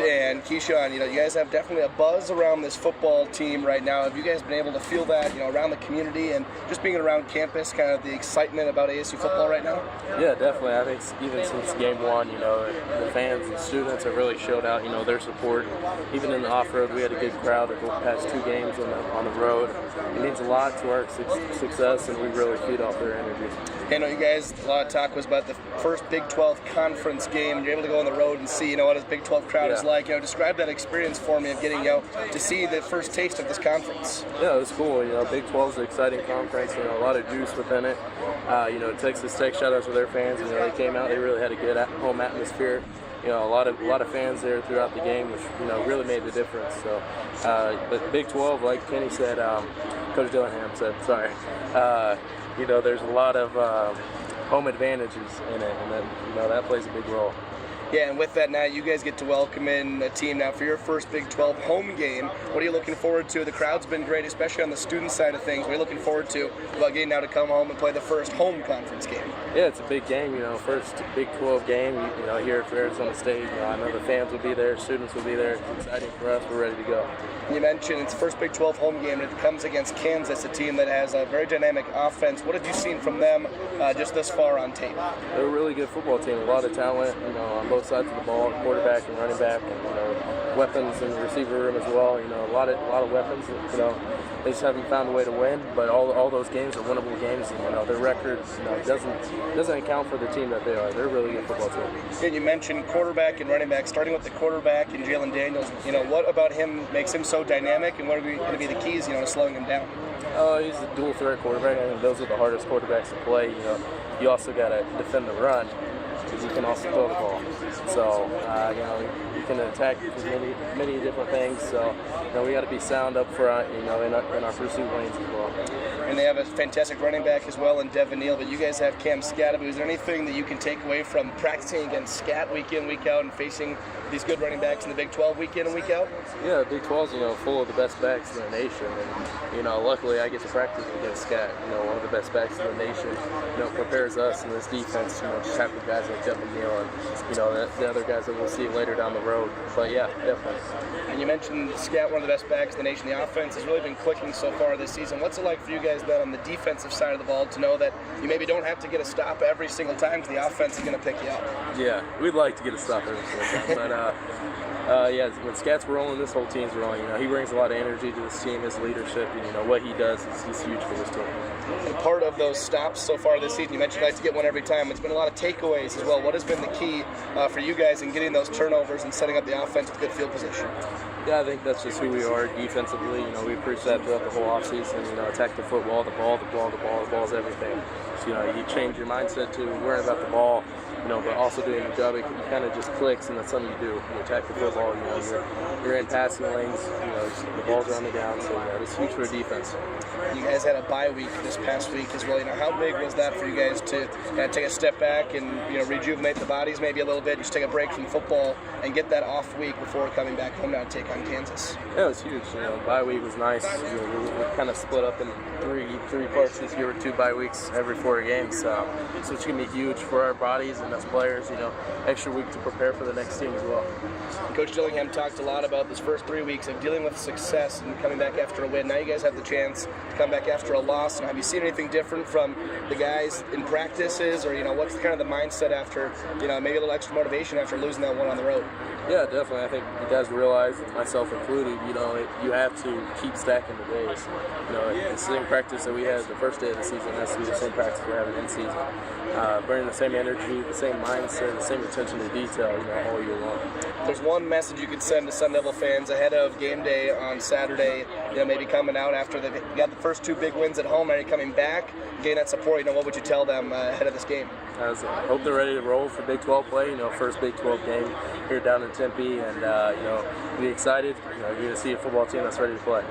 And Keyshaun, you guys have definitely a buzz around this football team right now. Have you guys been able to feel that, around the community and just being around campus, kind of the excitement about ASU football right now? Yeah, definitely. I think even since game one, the fans and students have really showed out, their support. Even in the off-road, we had a good crowd the past 2 games on the road. It means a lot to our success, and we really feed off their energy. I know you guys, a lot of talk was about the first Big 12 conference game, and you're able to go on the road and see, what a Big 12 crowd is like. Describe that experience for me of getting, to see the first taste of this conference. Yeah, it was cool. Big 12 is an exciting conference. A lot of juice within it. Texas Tech, shout out to their fans. They came out. They really had a good home atmosphere. A lot of fans there throughout the game, which really made the difference. So, but Big 12, like Kenny said, Coach Dillingham said, sorry. There's a lot of home advantages in it, and then that plays a big role. Yeah, and with that now, you guys get to welcome in a team now for your first Big 12 home game. What are you looking forward to? The crowd's been great, especially on the student side of things. What are you looking forward to about getting now to come home and play the first home conference game? Yeah, it's a big game, first Big 12 game, here for Arizona State. I know the fans will be there, students will be there. It's exciting for us. We're ready to go. You mentioned it's the first Big 12 home game, and it comes against Kansas, a team that has a very dynamic offense. What have you seen from them just thus far on tape? They're a really good football team, a lot of talent, on both sides of the ball, quarterback and running back, and weapons in the receiver room as well. A lot of weapons. They just haven't found a way to win, but all those games are winnable games. And, their record doesn't account for the team that they are. They're a really good football team. And you mentioned quarterback and running back. Starting with the quarterback and Jalen Daniels, what about him makes him so dynamic, and what are going to be the keys, to slowing him down? He's a dual threat quarterback. I think those are the hardest quarterbacks to play. You also got to defend the run, because you can also throw the ball. So, you can attack many different things. So, we got to be sound up front, in our pursuit lanes as well. And they have a fantastic running back as well in Devin Neal, but you guys have Cam Scatterby. Is there anything that you can take away from practicing against Scat week in, week out, and facing these good running backs in the Big 12 week in and week out? Yeah, Big 12's, full of the best backs in the nation. And, luckily I get to practice against Scat, one of the best backs in the nation. Prepares us in this defense, just having guys like Devin Neal and, the other guys that we'll see later down the road. But yeah, definitely. And you mentioned Scat, one of the best backs in the nation. The offense has really been clicking so far this season. What's it like for you guys then on the defensive side of the ball to know that you maybe don't have to get a stop every single time because the offense is going to pick you up? Yeah, we'd like to get a stop every single time, but yeah, when Scat's rolling, this whole team's rolling. He brings a lot of energy to this team, his leadership, and what he does is huge for this team. And part of those stops so far this season, you mentioned you like to get one every time. It's been a lot of takeaways as well. What has been the key for you guys in getting those turnovers and setting up the offense with good field position? Yeah, I think that's just who we are defensively. We preach that throughout the whole offseason. Attack the football, the ball's everything. So, you change your mindset to worrying about the ball, but also doing your job. It kind of just clicks, and that's something you do. You attack the football. You're in passing lanes. The ball's are on the down. So it's huge for defense. You guys had a bye week this past week as well. How big was that for you guys to take a step back and rejuvenate the bodies maybe a little bit, just take a break from football and get that off week before coming back home now to take on Kansas? Yeah, it was huge. Bye week was nice. We're kind of split up in three parts this year with 2 bye weeks every 4 games. So it's going to be huge for our bodies and us players. Extra week to prepare for the next team as well. Coach Dillingham talked a lot about this first 3 weeks of dealing with success and coming back after a win. Now you guys have the chance to come back after a loss. And have you seen anything different from the guys in practices, or what's kind of the mindset after maybe a little extra motivation after losing that one on the road? Yeah, definitely. I think the guys realize, myself included, you have to keep stacking the days. The same practice that we had the first day of the season has to be the same practice we're having in season. Bringing the same energy, the same mindset, the same attention to detail, all year long. There's one message you could send to Sun Devil fans ahead of game day on Saturday, maybe coming out after they got the first 2 big wins at home. Are you coming back, getting that support? What would you tell them ahead of this game? I hope they're ready to roll for Big 12 play. First Big 12 game here down in Tempe, and be excited. You're going to see a football team that's ready to play.